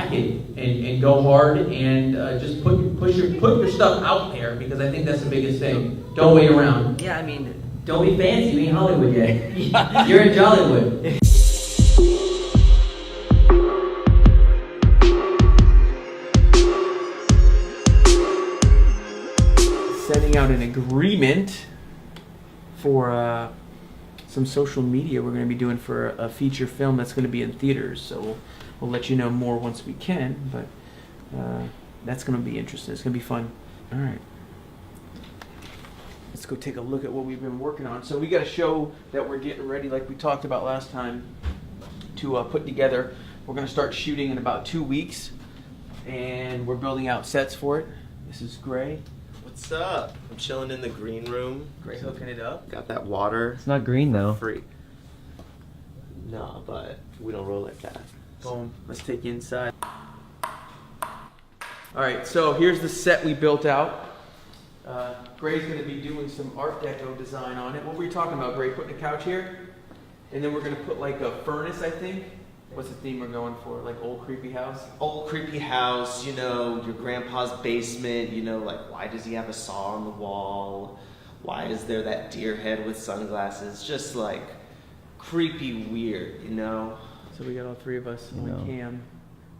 attack it and go hard and just put your stuff out there, because I think that's the biggest thing. Don't wait around. Yeah, I mean, don't be fancy. We ain't Hollywood yet. You're in Jollywood. Setting out an agreement for some social media we're going to be doing for a feature film that's going to be in theaters. So we'll let you know more once we can, but that's going to be interesting. It's going to be fun. All right. Let's go take a look at what we've been working on. So we got a show that we're getting ready, like we talked about last time, to put together. We're going to start shooting in about 2 weeks, and we're building out sets for it. This is Gray. What's up? I'm chilling in the green room. Gray hooking it up. Got that water. It's not green though. Free. No, but we don't roll like that. Boom. Let's take you inside. All right, so here's the set we built out. Gray's going to be doing some Art Deco design on it. What were you talking about, Gray? Putting a couch here? And then we're going to put like a furnace, I think. What's the theme we're going for? Like old creepy house? Old creepy house, you know, your grandpa's basement, you know, like why does he have a saw on the wall? Why is there that deer head with sunglasses? Just like creepy weird, you know? So we got all three of us on cam.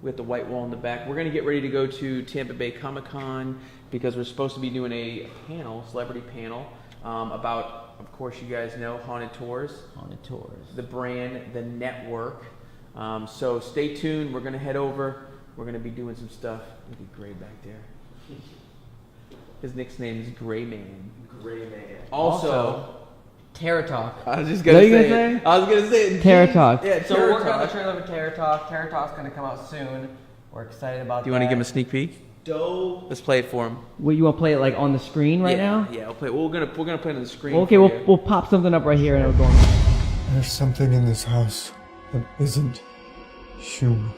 We got the white wall in the back. We're going to get ready to go to Tampa Bay Comic-Con because we're supposed to be doing a panel, celebrity panel, about, of course you guys know, Haunted Tours. Haunted Tours. The brand, the network. So stay tuned. We're going to head over. We're going to be doing some stuff. Look at Gray back there. His nickname is Gray Man. Gray Man. Also Terror Talk. I was just going to say it. I was going to say it. Terror Talk. Yeah, so we're working on the trailer for Terror Talk. Terror Talk's going to come out soon. We're excited about that. Do you want to give him a sneak peek? Dope. Let's play it for him. What, you want to play it like on the screen right now? Yeah, we'll play. We're gonna play it on the screen. Okay, we'll pop something up right here and it'll go on. There's something in this house that isn't human.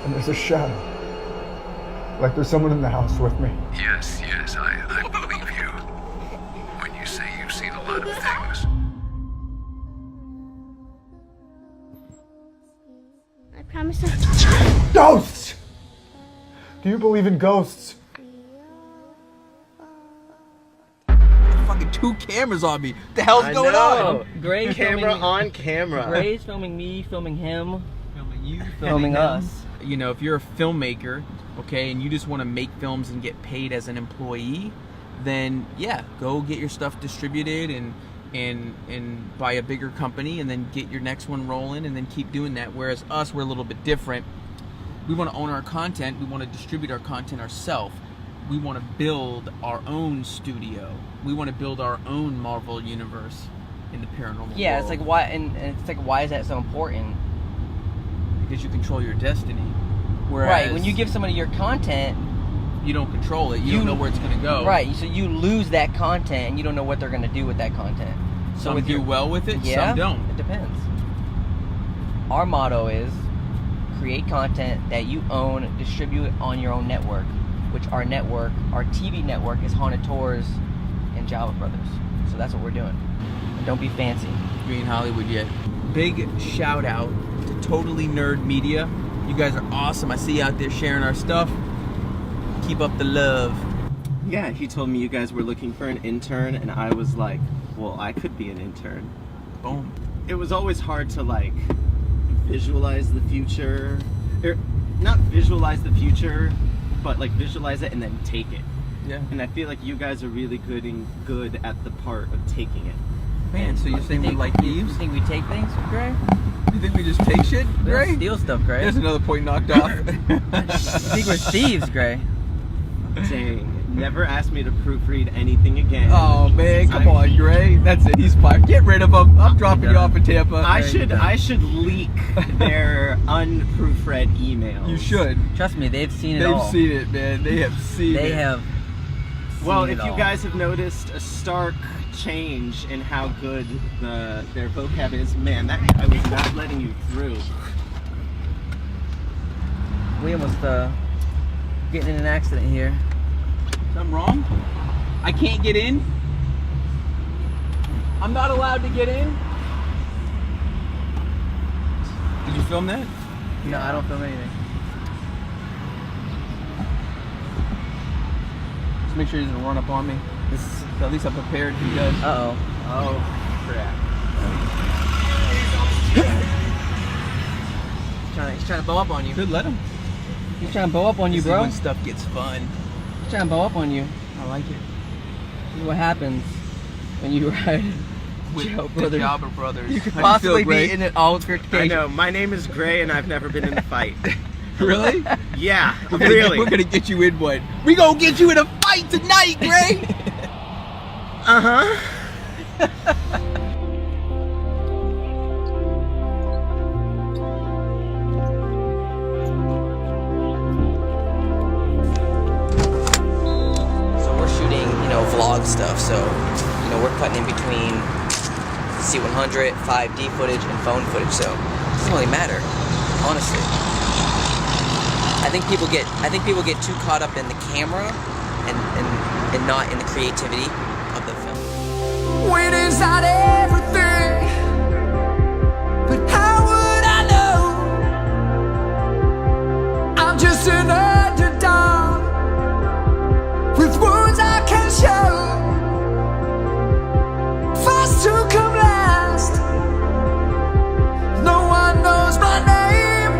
And there's a shadow. Like there's someone in the house with me. Yes, I believe you. When you say you've seen a lot of things. I promise not. Ghosts! Do you believe in ghosts? Fucking 2 cameras on me. What the hell's going on? Gray's Camera filming, on camera. Gray's filming me, filming him, Filming you, filming us. You know, if you're a filmmaker, okay, and you just want to make films and get paid as an employee, then yeah, go get your stuff distributed and buy a bigger company and then get your next one rolling and then keep doing that. Whereas us, we're a little bit different. We want to own our content. We want to distribute our content ourselves. We want to build our own studio. We want to build our own Marvel universe in the paranormal Yeah, world. it's like why, and it's like why is that so important? Because you control your destiny. Whereas Right, when you give somebody your content, you don't control it. You don't know where it's going to go. Right, so you lose that content and you don't know what they're going to do with that content. So Some do well with it, yeah, some don't. It depends. Our motto is create content that you own, distribute on your own network, which our network, our TV network is Haunted Tours and Jalbert Brothers. So that's what we're doing. And don't be fancy. You ain't Hollywood yet. Big shout out to Totally Nerd Media. You guys are awesome. I see you out there sharing our stuff. Keep up the love. Yeah, he told me you guys were looking for an intern, and I was like, well, I could be an intern. Boom. It was always hard to like visualize the future, or not visualize the future, but like visualize it and then take it. Yeah. And I feel like you guys are really good at the part of taking it. Man, so you're saying we like You thieves? think we take things, Gray? You think we just take shit, We don't Gray? steal stuff, Gray. There's another point knocked off. You think we're thieves, Gray? Dang. Never ask me to proofread anything again. Oh man, come on, Gray. That's it. He's fired. Get rid of him. I'm dropping you off in Tampa. I should leak their unproofread emails. You should. Trust me, they've seen it They've all. seen it, man. They have seen it. They have. Well, seen if it you all. guys have noticed a stark change in how good their vocab is, man, that guy was not letting you through. We almost getting in an accident here. Something wrong? I can't get in. I'm not allowed to get in. Did you film that? No, I don't film anything. Just make sure he doesn't run up on me. At least I'm prepared if he does. Uh-oh. Oh, crap. He's trying to bow up on you. Good, let him. He's trying to bow up on you, This is bro. when stuff gets fun. He's trying to bow up on you. I like it. This is what happens when you ride With Jalbert the Brothers. Jalbert Brothers. You could How do you feel, possibly Gray? be in an altercation. I know. My name is Gray, and I've never been in a fight. Really? Yeah, We're really. gonna get you in one. We gonna get you in a fight tonight, Gray. Uh-huh. So we're shooting, vlog stuff. So, we're cutting in between C100, 5D footage, and phone footage. So it doesn't really matter, honestly. I think people get too caught up in the camera and not in the creativity of the film. Winning's not everything, but how would I know? I'm just an underdog with words I can show. First to come last, no one knows my name.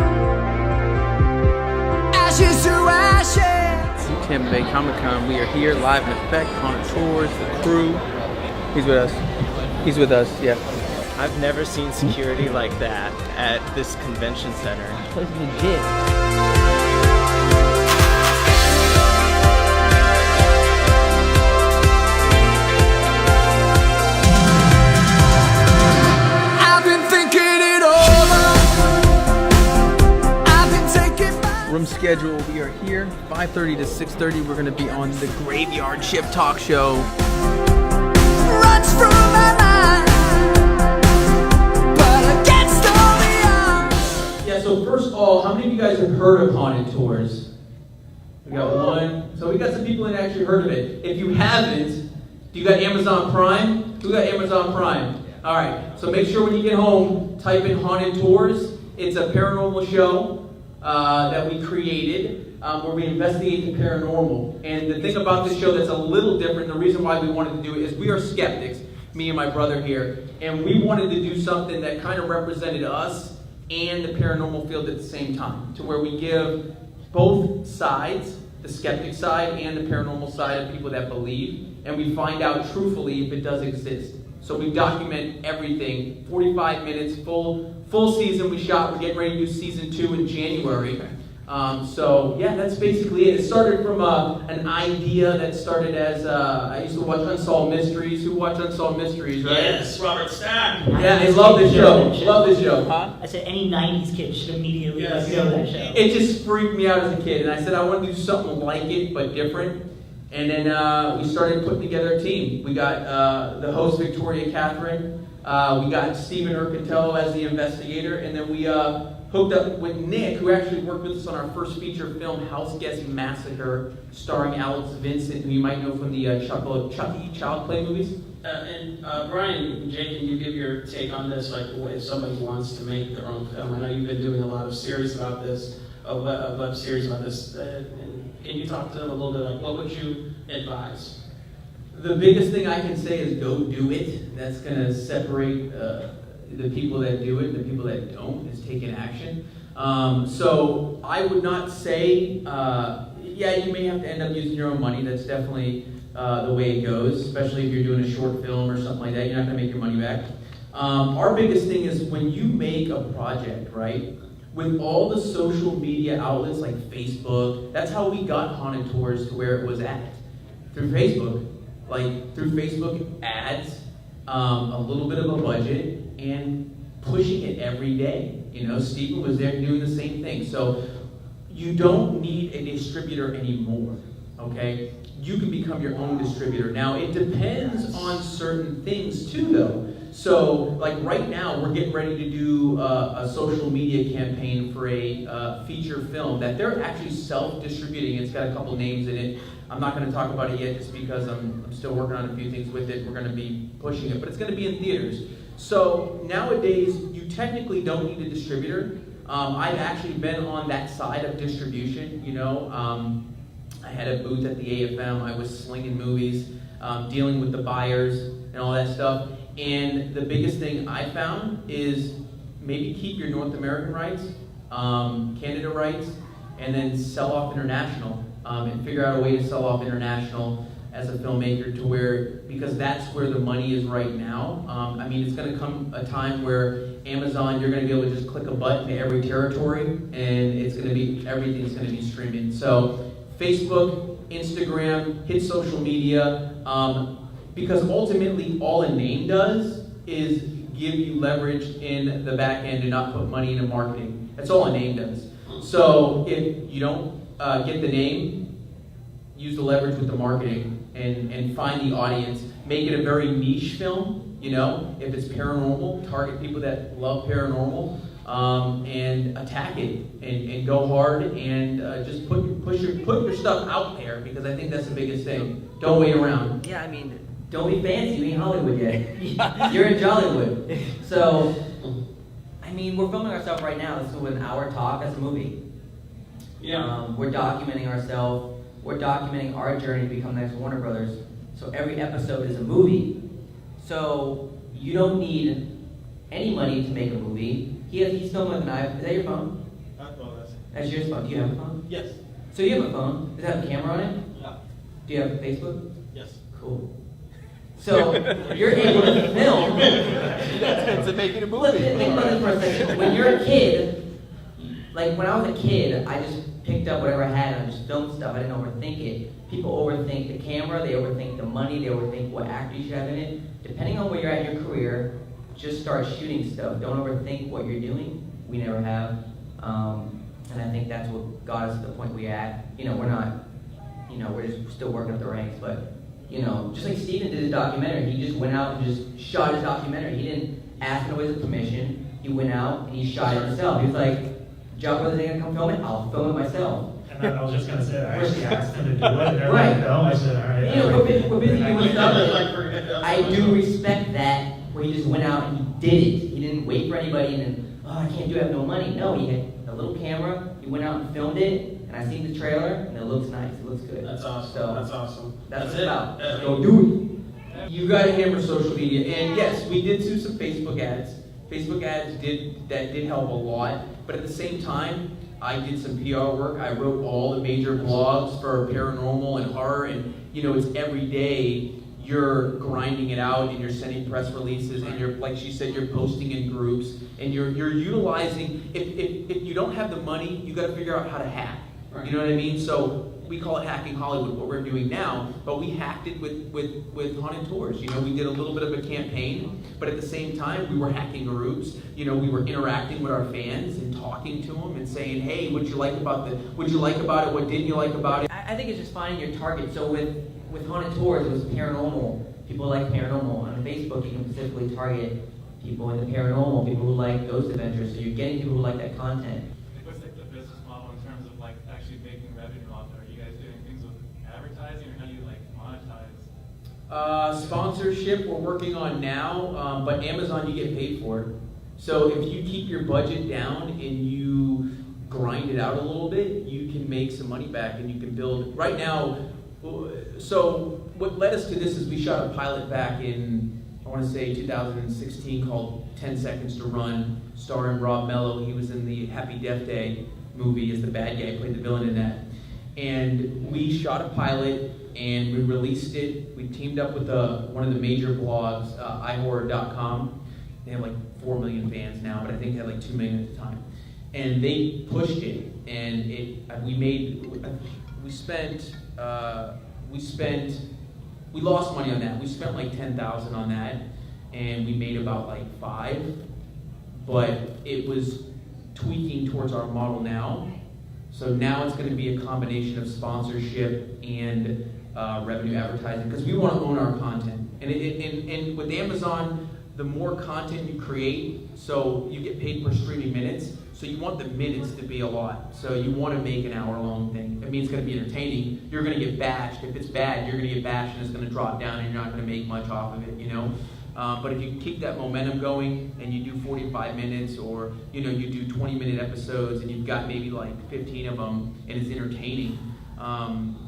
Ashes to ashes. Tampa Bay Comic-Con. We are here live in effect on tours. The crew. He's with us. He's with us. Yeah. I've never seen security like that at this convention center. This is legit. I've been thinking it over. I've been taking my Room schedule. We are here 5:30 to 6:30. We're gonna be on the Graveyard Shift Talk Show. runs through my mind, but against all the odds. Yeah. So first of all, how many of you guys have heard of Haunted Tours? We got one. So we got some people that actually heard of it. If you haven't, do you got Amazon Prime? Who got Amazon Prime? All right. So make sure when you get home, type in Haunted Tours. It's a paranormal show that we created where we investigate the paranormal. And the thing about this show that's a little different, the reason why we wanted to do it is we are skeptics, me and my brother here, and we wanted to do something that kind of represented us and the paranormal field at the same time, to where we give both sides, the skeptic side and the paranormal side of people that believe, and we find out truthfully if it does exist. So we document everything, 45 minutes, full season we shot. We're getting ready to do season 2 in January. So yeah, that's basically it. It started from an idea that started as, I used to watch Unsolved Mysteries. Who watched Unsolved Mysteries, right? Yes, Robert Stack. Yeah, they love this show. Love this show. Huh? I said any 90s kid should immediately know that show. It just freaked me out as a kid, and I said I want to do something like it, but different. And then we started putting together a team. We got the host, Victoria Catherine. We got Stephen Urcatello as the investigator, and then we hooked up with Nick, who actually worked with us on our first feature film, House Guest Massacre, starring Alex Vincent, who you might know from the Chucky Child Play movies. Brian, Jay, can you give your take on this? Like, if somebody wants to make their own film, I know you've been doing a lot of series about this, a web series about this. And can you talk to them a little bit? Like, what would you advise? The biggest thing I can say is go do it. That's going to separate the people that do it and the people that don't, is taking action. So I would not say, yeah, you may have to end up using your own money. That's definitely the way it goes, especially if you're doing a short film or something like that. You're not going to make your money back. Our biggest thing is when you make a project, right, with all the social media outlets like Facebook, that's how we got Haunted Tours to where it was at, through Facebook. Like through Facebook ads, a little bit of a budget, and pushing it every day. You know, Stephen was there doing the same thing. So you don't need a distributor anymore, okay? you can become your own distributor. Now, it depends on certain things too, though. So, like right now, we're getting ready to do a social media campaign for a feature film that they're actually self-distributing. It's got a couple names in it. I'm not going to talk about it yet just because I'm still working on a few things with it. We're going to be pushing it, but it's going to be in theaters. So nowadays, you technically don't need a distributor. I've actually been on that side of distribution, you know. I had a booth at the AFM. I was slinging movies, dealing with the buyers and all that stuff. And the biggest thing I found is maybe keep your North American rights, Canada rights, and then sell off international, and figure out a way to sell off international as a filmmaker to where, because that's where the money is right now. I mean, it's going to come a time where Amazon, you're going to be able to just click a button to every territory, and it's going to be, everything's going to be streaming. So Facebook, Instagram, hit social media, because ultimately all a name does is give you leverage in the back end and not put money into marketing. That's all a name does. So if you don't get the name, use the leverage with the marketing and find the audience. Make it a very niche film, you know. If it's paranormal, target people that love paranormal, and attack it and go hard and just put your stuff out there, because I think that's the biggest thing. Don't wait around. Yeah, I mean, don't be fancy. You ain't Hollywood yet. You're in Jollywood. So, I mean, we're filming ourselves right now. This is an hour talk. That's a movie. Yeah. We're documenting ourselves. We're documenting our journey to become the next Warner Brothers. So every episode is a movie. So you don't need any money to make a movie. He's filming with an iPhone. Is that your phone? That's your phone. Do you have a phone? Yes. So you have a phone. Does it have a camera on it? Yeah. Do you have Facebook? Yes. Cool. So you're able to film. That's making a movie. Think about this for a second. When you're a kid, like when I was a kid, I just picked up whatever I had and I just filmed stuff. I didn't overthink it. People overthink the camera, they overthink the money, they overthink what actor you should have in it. Depending on where you're at in your career, just start shooting stuff. Don't overthink what you're doing. We never have. And I think that's what got us to the point we're at. You know, we're not, you know, we're just still working up the ranks, but, you know, just like Steven did his documentary, he just went out and just shot his documentary. He didn't ask nobody's permission. He went out and he shot it himself. He was like, Jalbert Brothers ain't gonna come film it, I'll film it myself. And I was just going to say, I actually asked him to do it, and they're Right. like, no. I said, all right. You know, we're busy doing stuff. I do respect that, where he just went out and he did it. He didn't wait for anybody and then, oh, I can't do it, I have no money. No, he had a little camera, he went out and filmed it, and I seen the trailer, and it looks nice, it looks good. That's awesome. So, That's awesome. That's what it's it. about. Yeah. Go do it. You got to hammer social media, and yes, we did do some Facebook ads. Facebook ads did help a lot, but at the same time, I did some PR work. I wrote all the major blogs for paranormal and horror, and you know, it's every day you're grinding it out and you're sending press releases and you're, like she said, you're posting in groups and you're utilizing. If you don't have the money, you got to figure out how to hack. Right. You know what I mean? So we call it hacking Hollywood, what we're doing now, but we hacked it with Haunted Tours. You know, we did a little bit of a campaign, but at the same time, we were hacking groups. You know, we were interacting with our fans and talking to them and saying, hey, what'd you like about it? What didn't you like about it? I think it's just finding your target. So with Haunted Tours, it was paranormal. People like paranormal. On Facebook, you can specifically target people in the paranormal, people who like ghost adventures. So you're getting people who like that content. What's like the business model in terms of like actually making revenue off it? Are you guys doing things with advertising, or how do you like monetize? Sponsorship we're working on now, but Amazon, you get paid for it. So if you keep your budget down and you grind it out a little bit, you can make some money back and you can build. Right now, so what led us to this is we shot a pilot back in, I want to say 2016, called 10 Seconds to Run, starring Rob Mello. He was in the Happy Death Day movie as the bad guy, played the villain in that. And we shot a pilot and we released it. We teamed up with one of the major blogs, ihorror.com. They have like 4 million fans now, but I think they had like 2 million at the time. And they pushed it, and we lost money on that. We spent like $10,000 on that, and we made about like $5. But it was tweaking towards our model now. So now it's going to be a combination of sponsorship and revenue advertising, because we want to own our content. And with Amazon, the more content you create, so you get paid per streaming minutes, so you want the minutes to be a lot. So you want to make an hour-long thing. It means it's going to be entertaining. You're going to get bashed. If it's bad, you're going to get bashed and it's going to drop down and you're not going to make much off of it, you know? But if you can keep that momentum going and you do 45 minutes or, you know, you do 20-minute episodes and you've got maybe like 15 of them and it's entertaining,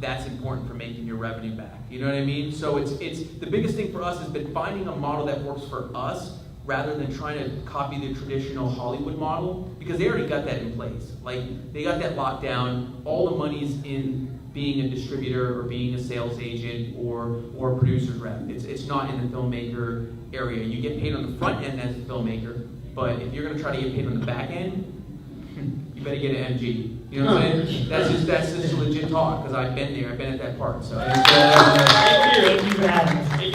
that's important for making your revenue back. You know what I mean? So it's the biggest thing for us has been finding a model that works for us rather than trying to copy the traditional Hollywood model, because they already got that in place. Like, they got that locked down. All the money's in being a distributor or being a sales agent or a producer's rep. It's not in the filmmaker area. You get paid on the front end as a filmmaker, but if you're going to try to get paid on the back end, you better get an MG. You know what I'm saying? That's just legit talk, because I've been there. I've been at that part. So. Thank you for having us.